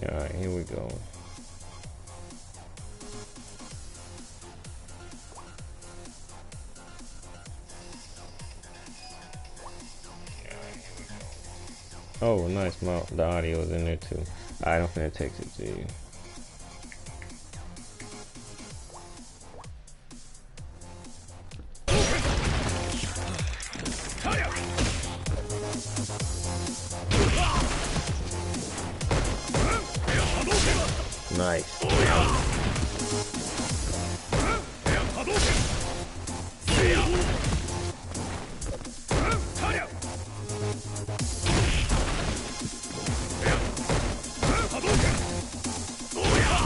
Alright, here we go. Oh, nice. The audio is in there too. Alright, I'm finna text it to you. Nice.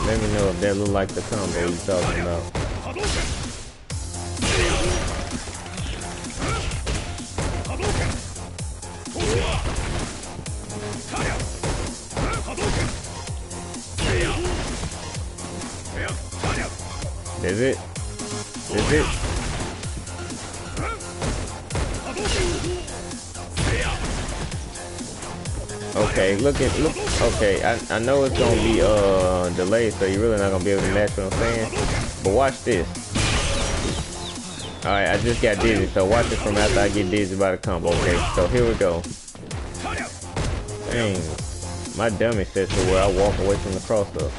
Let me know if that look like the combo you're talking about. That's it. That's it. Okay, look. Okay, I know it's gonna be delayed, so you're really not gonna be able to match what I'm saying. But watch this. Alright, I just got dizzy, so watch it from after I get dizzy by the combo. Okay, so here we go. Dang, my dummy set to where I walk away from the cross up.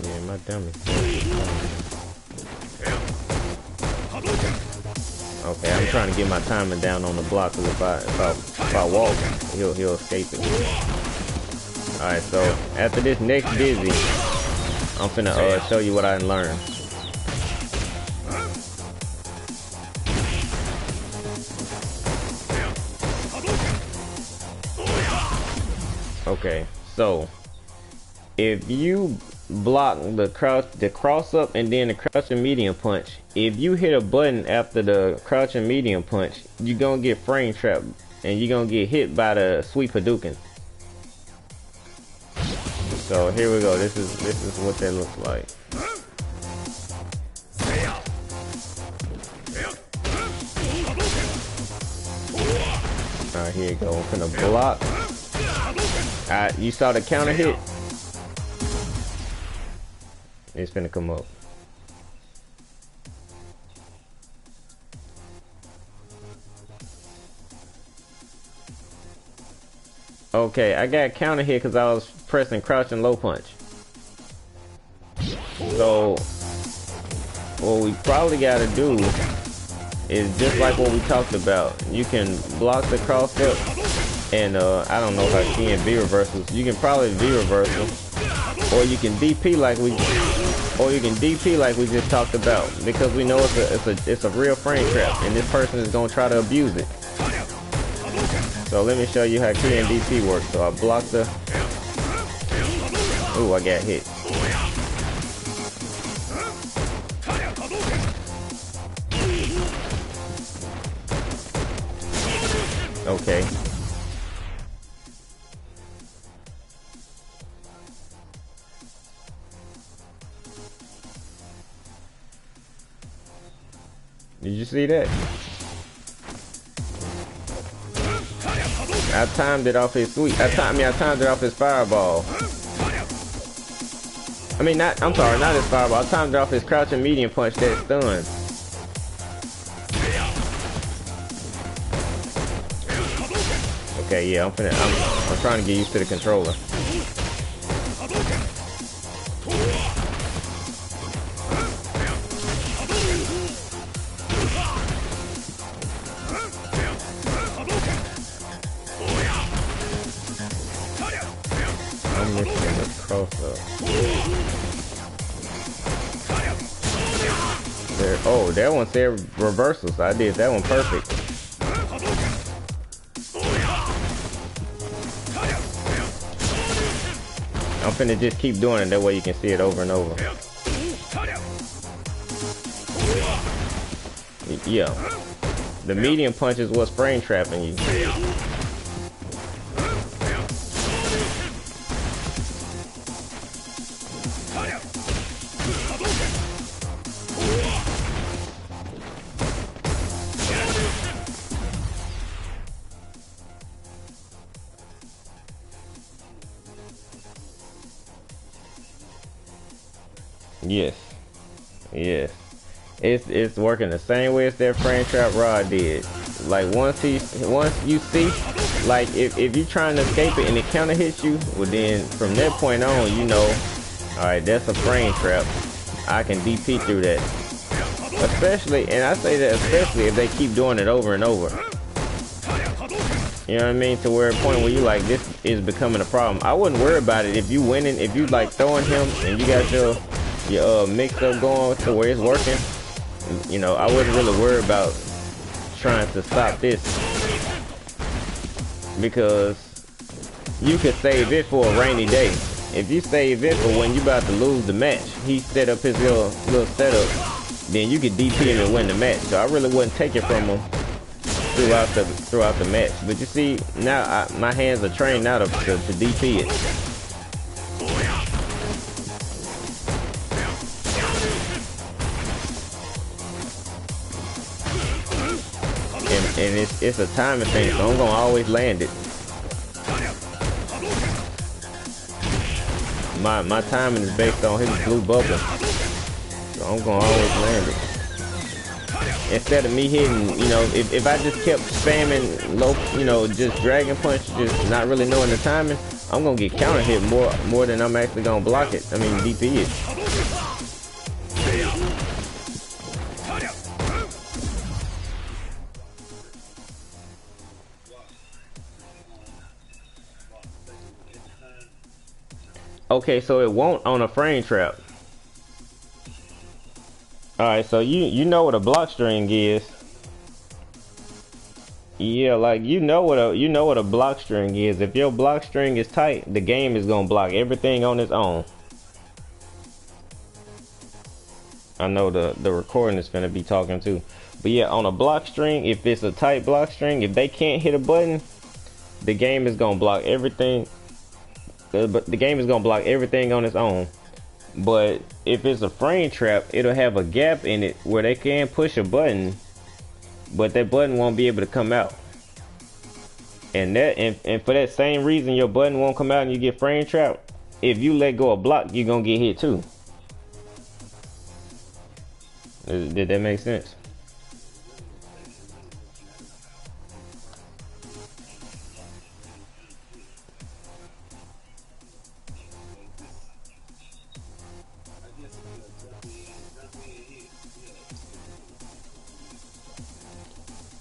Yeah, my dummy. Okay, I'm trying to get my timing down on the block, because if I walk, he'll escape it. Alright, so after this next dizzy, I'm finna show you what I learned. Okay, so if you block the cross up and then the crouching medium punch, if you hit a button after the crouching medium punch, you're gonna get frame trapped and you're gonna get hit by the sweep Hadouken. So here we go. This is what that looks like. Alright, here you go. I'm gonna block. Alright, you saw the counter hit? It's gonna come up. Okay, I got counter hit because I was pressing crouch and low punch. So what we probably gotta do is just like what we talked about. You can block the cross up and I don't know if I can V reversals. You can probably V reversal, or you can DP like we just talked about, because we know it's a real frame trap and this person is gonna try to abuse it. So let me show you how K and DP works. So I blocked the. Ooh, I got hit. Okay. Did you see that? I timed it off his sweep. I timed it off his fireball. I mean, not his fireball. I timed it off his crouching medium punch that stunned. Okay, yeah, I'm trying to get used to the controller. I'm missing the cross up. There, oh, that one said reversals. I did that one perfect. I'm finna just keep doing it, that way you can see it over and over. Yeah. The medium punch is what's frame trapping you. Yes. Yes. It's working the same way as that frame trap Rod did. Like once you see, like if you're trying to escape it and it counter hits you, well then from that point on, you know, alright, that's a frame trap. I can DP through that. Especially, and I say that especially if they keep doing it over and over. You know what I mean? To where a point where you like, this is becoming a problem. I wouldn't worry about it if you winning, if you like throwing him and you got your mix up going to where it's working. You know, I wouldn't really worry about trying to stop this, because you could save it for a rainy day. If you save it for when you about to lose the match, he set up his little setup, then you could DP him and win the match. So I really wouldn't take it from him throughout the match. But you see, now my hands are trained now to DP it. And it's a timing thing, so I'm gonna always land it. My timing is based on his blue bubble, so I'm gonna always land it. Instead of me hitting, you know, if I just kept spamming low, you know, just dragon punch, just not really knowing the timing, I'm gonna get counter hit more than I'm actually gonna block it. I mean DP it. Okay, so it won't on a frame trap. Alright, so you know what a block string is. Yeah, like you know what a block string is. If your block string is tight, the game is gonna block everything on its own. I know the recording is gonna be talking too. But yeah, on a block string, if it's a tight block string, if they can't hit a button, the game is gonna block everything. But the game is gonna block everything on its own. But if it's a frame trap, it'll have a gap in it where they can push a button, but that button won't be able to come out. And for that same reason, your button won't come out and you get frame trapped. If you let go of block, you're gonna get hit too. Did that make sense?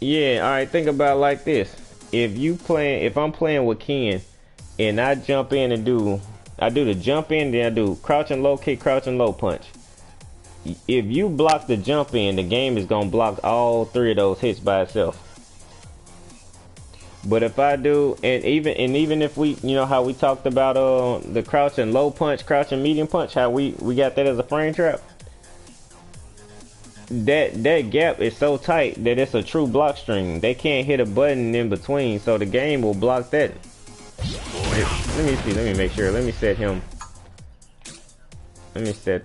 Yeah, alright, think about it like this. If I'm playing with Ken and I jump in and do the jump in, then I do crouch and low kick, crouch and low punch. If you block the jump in, the game is gonna block all three of those hits by itself. But if I do, and even if we, you know how we talked about the crouch and low punch, crouch and medium punch, how we got that as a frame trap. That gap is so tight that it's a true block string. They can't hit a button in between, so the game will block that. Let me see, let me make sure. Let me set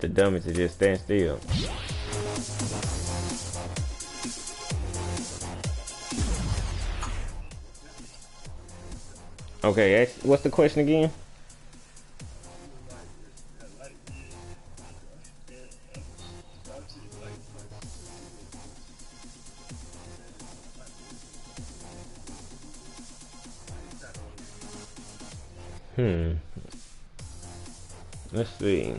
the dummy to just stand still. Okay, what's the question again? Let's see.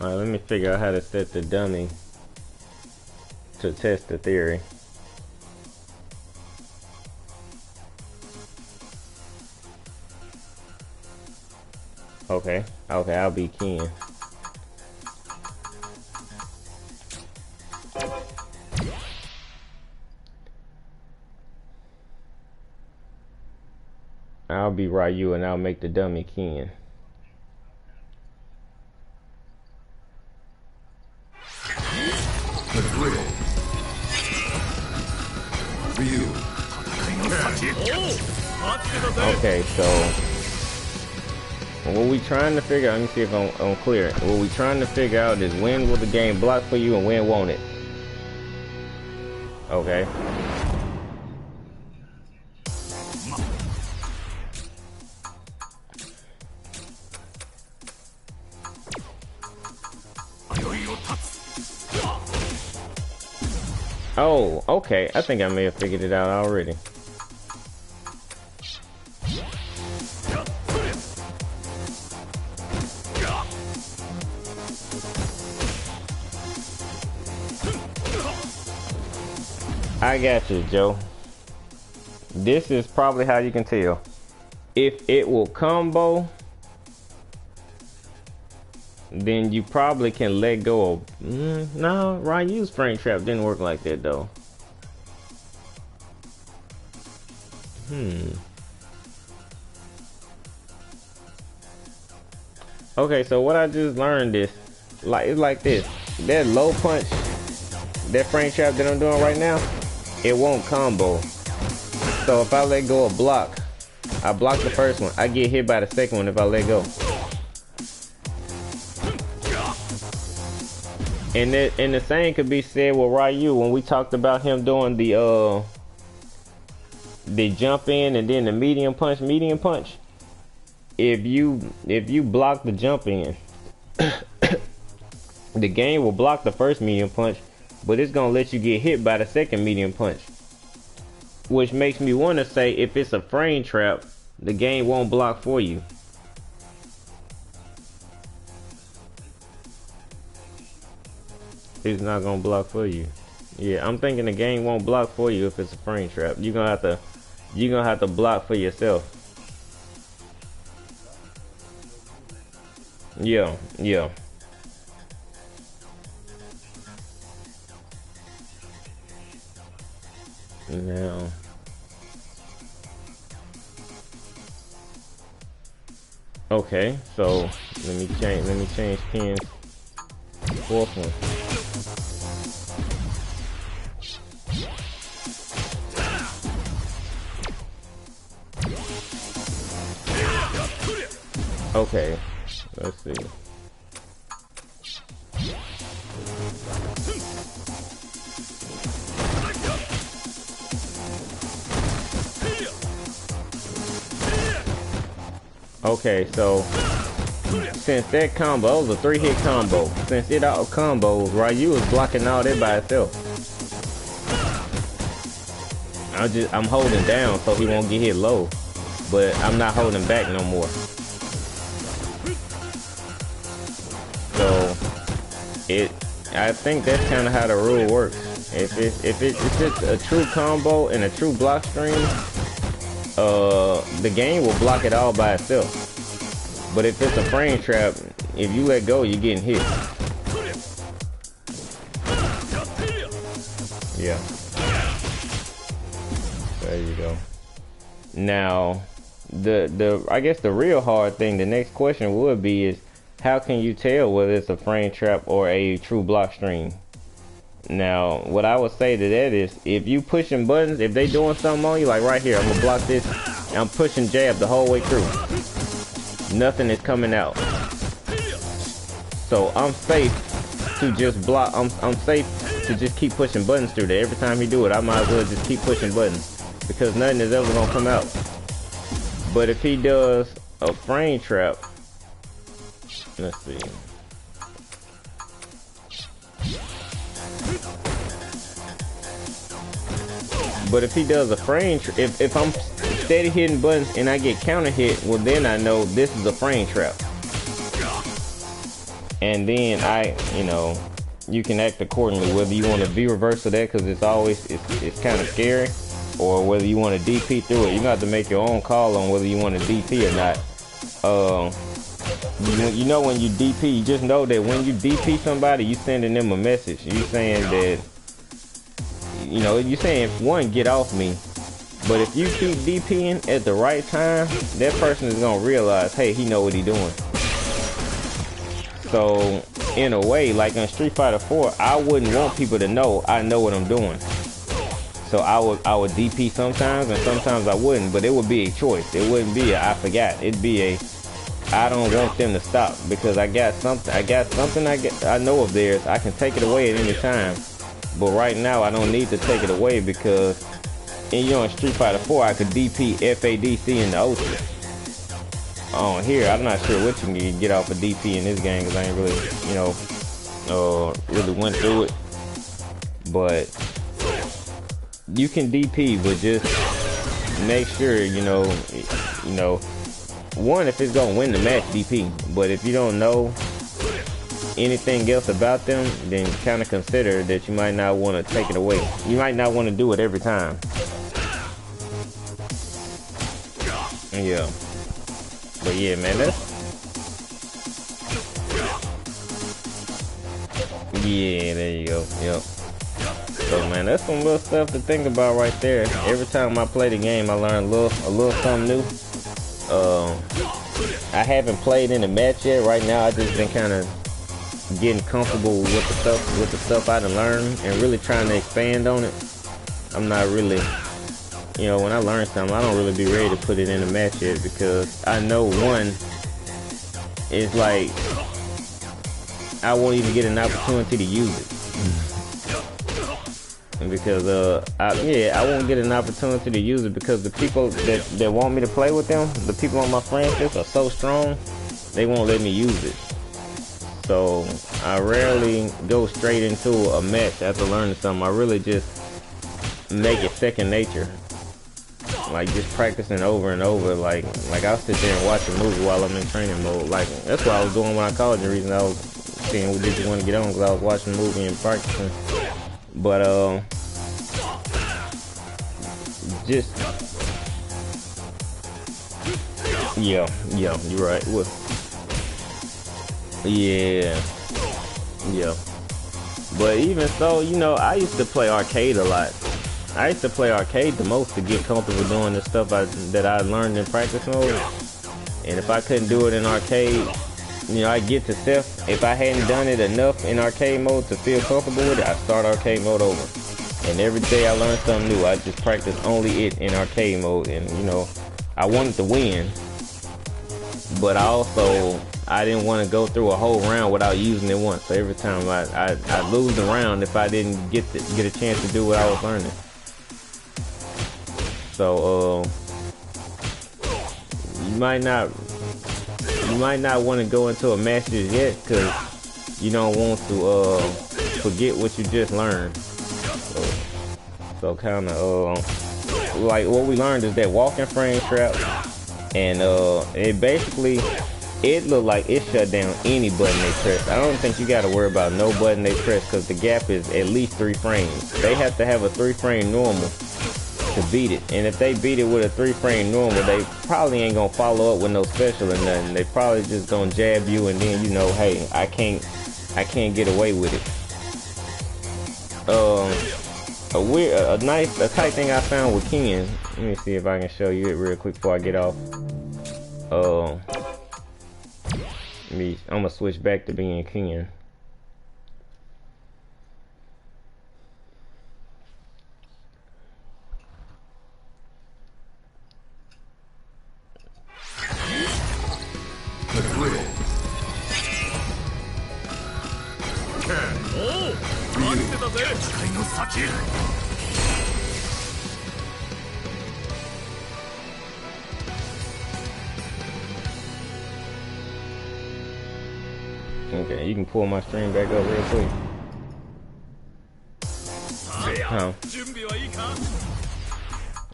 Alright, let me figure out how to set the dummy to test the theory. Okay, I'll be Ken. I'll be Ryu and I'll make the dummy Ken. Okay, so what we trying to figure out, let me see if I'm clear. What we trying to figure out is when will the game block for you and when won't it? Okay. Oh, okay. I think I may have figured it out already. I got you, Joe. This is probably how you can tell. If it will combo, then you probably can let go of... no, Ryu's frame trap didn't work like that, though. Okay, so what I just learned is, it's like this. That low punch, that frame trap that I'm doing right now, it won't combo. So if I let go of block, I block the first one, I get hit by the second one if I let go. And the same could be said with Ryu when we talked about him doing the jump in and then the medium punch. If you block the jump in, the game will block the first medium punch, but it's gonna let you get hit by the second medium punch. Which makes me want to say, if it's a frame trap, the game won't block for you. It's not gonna block for you. Yeah, I'm thinking the game won't block for you if it's a frame trap. You're gonna have to block for yourself. Yeah. Now, okay, so let me change pins. Fourth one. Okay, let's see. Okay, so since that combo was a 3-hit combo, since it all combos, Ryu is blocking all that by itself. I'm holding down so he won't get hit low, but I'm not holding back no more. So I think that's kind of how the rule works. If it's a true combo and a true block stream, the game will block it all by itself. But if it's a frame trap, if you let go, you're getting hit. Yeah. There you go. Now, I guess the real hard thing, the next question would be is, how can you tell whether it's a frame trap or a true block stream? Now, what I would say to that is, if you pushing buttons, if they doing something on you, like right here, I'm gonna block this, I'm pushing jab the whole way through. Nothing is coming out. So I'm safe to just block, I'm safe to just keep pushing buttons through there. Every time he do it, I might as well just keep pushing buttons, because nothing is ever gonna come out. But if he does a frame trap, let's see. But if he does a frame, if I'm steady hitting buttons and I get counter hit, well then I know this is a frame trap. And then you can act accordingly, whether you want to V-reverse of that because it's kind of scary, or whether you want to DP through it. You got to make your own call on whether you want to DP or not. You know when you DP, you just know that when you DP somebody, you sending them a message. You saying that, you saying, one, get off me. But if you keep DPing at the right time, that person is gonna realize, hey, he know what he doing. So in a way, like on Street Fighter 4, I wouldn't want people to know I know what I'm doing. So I would DP sometimes, and sometimes I wouldn't. But it would be a choice. It wouldn't be a I forgot. It'd be a I don't want them to stop, because I got something I know of theirs. I can take it away at any time. But right now I don't need to take it away, because in Street Fighter 4 I could DP FADC in the ocean. On here I'm not sure what you can get off of DP in this game, because I ain't really really went through it. But you can DP, but just make sure you know, one, if it's gonna win the match, DP. But if you don't know anything else about them, then kind of consider that you might not want to take it away. You might not want to do it every time. Yeah. But yeah, man, yeah, there you go. Yep. So man, that's some little stuff to think about right there. Every time I play the game, I learn a little something new. I haven't played in a match yet. Right now, I just been kind of getting comfortable with the stuff I done learned and really trying to expand on it. I'm not really, when I learn something, I don't really be ready to put it in a match yet, because I know, one, it's like I won't even get an opportunity to use it. Because I won't get an opportunity to use it because the people that want me to play with them, the people on my friends list, are so strong, they won't let me use it. So I rarely go straight into a match after learning something. I really just make it second nature, like just practicing over and over. Like I'll sit there and watch a movie while I'm in training mode. Like that's what I was doing when I called you. The reason I was seeing did you want to get on, because I was watching a movie and practicing. But just yeah, you're right. Well, yeah. But even so, I used to play arcade a lot. I used to play arcade the most to get comfortable doing the stuff that I learned in practice mode. And if I couldn't do it in arcade, I get to Steph. If I hadn't done it enough in arcade mode to feel comfortable with it, I start arcade mode over. And every day I learned something new. I just practice only it in arcade mode. And I wanted to win, but I didn't want to go through a whole round without using it once. So every time I lose the round if I didn't get a chance to do what I was learning. So you might not want to go into a match just yet, because you don't want to forget what you just learned. So kind of like what we learned is that walking frame trap, and it looked like it shut down any button they press. I don't think you got to worry about no button they press, because the gap is at least 3 frames. They have to have a 3-frame normal to beat it. And if they beat it with a 3-frame normal, they probably ain't gonna follow up with no special or nothing. They probably just gonna jab you, and then hey, I can't get away with it. A tight thing I found with Ken. Let me see if I can show you it real quick before I get off. I'm gonna switch back to being Ken. Okay, you can pull my stream back up real quick. Huh?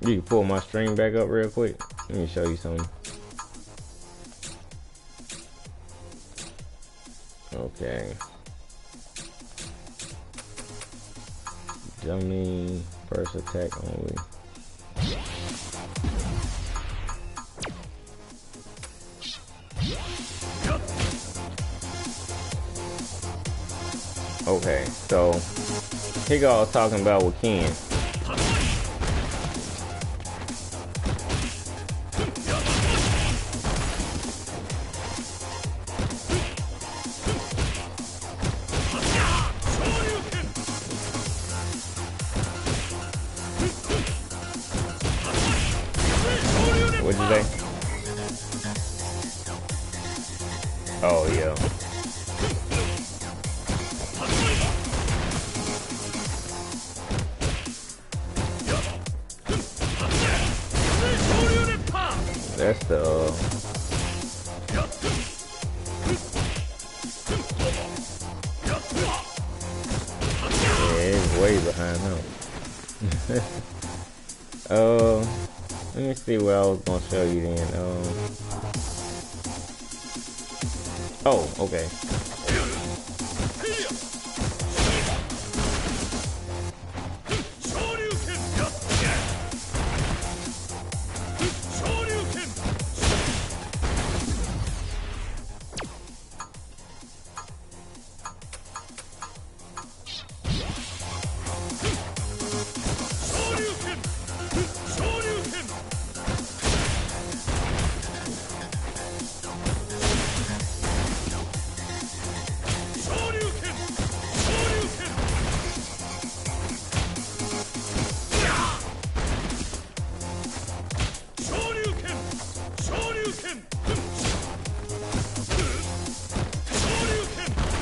You can pull my stream back up real quick. Let me show you something. Okay. Dummy, first attack only. Okay, so here go I was talking about with Ken. What'd you say? Oh yeah. That's the yeah, it's way behind him. Let me see what I was gonna show you then. Oh, okay.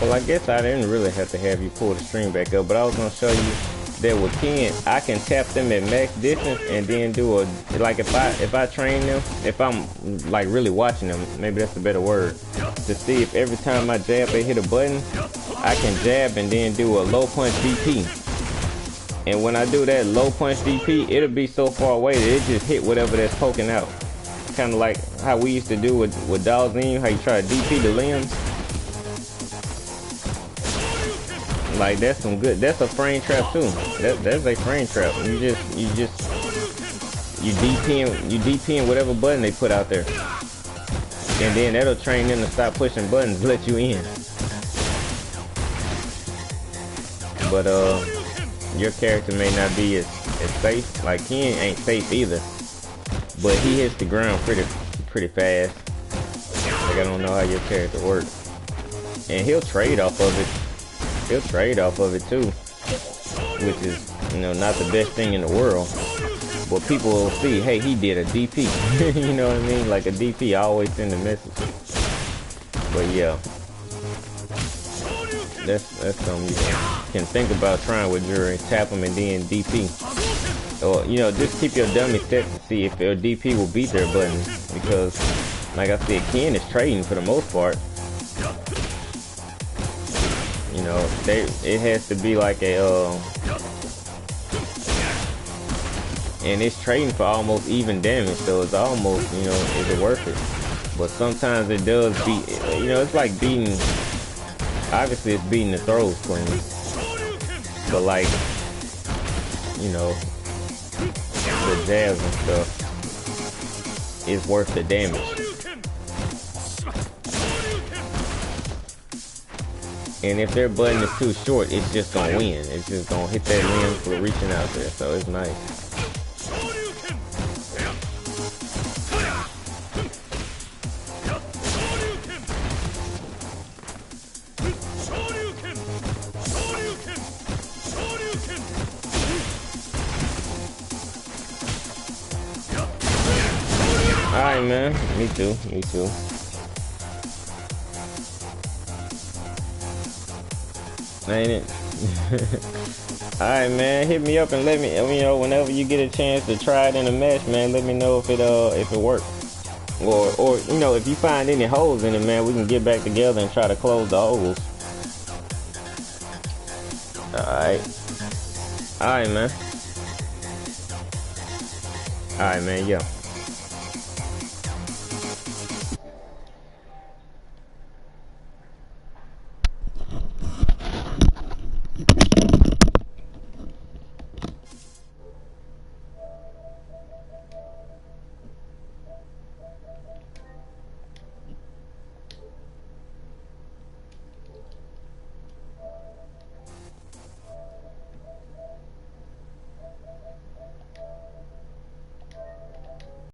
Well, I guess I didn't really have to have you pull the string back up, but I was gonna show you that with Ken, I can tap them at max distance and then do a, like if I train them, if I'm like really watching them, maybe that's a better word, to see if every time I jab they hit a button, I can jab and then do a low punch DP. And when I do that low punch DP, it'll be so far away that it just hit whatever that's poking out. Kind of like how we used to do with Dolls in You, how you try to DP the limbs. Like that's some good. That's a frame trap too. That's a frame trap. You DPing whatever button they put out there, and then that'll train them to stop pushing buttons, let you in. But your character may not be as safe. Like Ken ain't safe either, but he hits the ground pretty fast. Like I don't know how your character works, and he'll trade off of it. He'll trade off of it too, which is, you know, not the best thing in the world. But people will see, hey, he did a DP. You know what I mean? Like a DP, I always send a message. But yeah, that's something you can think about trying with Jury. Tap him and then DP. Or, you know, just keep your dummy set to see if their DP will beat their button. Because, like I said, Ken is trading for the most part. You know, it has to be like a, and it's trading for almost even damage, so it's almost, you know, is it worth it? But sometimes it does beat, you know, it's like beating, obviously it's beating the throws clean. But like, you know, the jabs and stuff is worth the damage. And if their button is too short, it's just gonna win. It's just gonna hit that limb for reaching out there. So it's nice. Alright, man. Me too. Me too. Ain't it? Alright, man, hit me up and let me, you know, whenever you get a chance to try it in a match, man, let me know if it works. Or you know, if you find any holes in it, man, we can get back together and try to close the holes. Alright. Alright, man. Alright, man, yeah.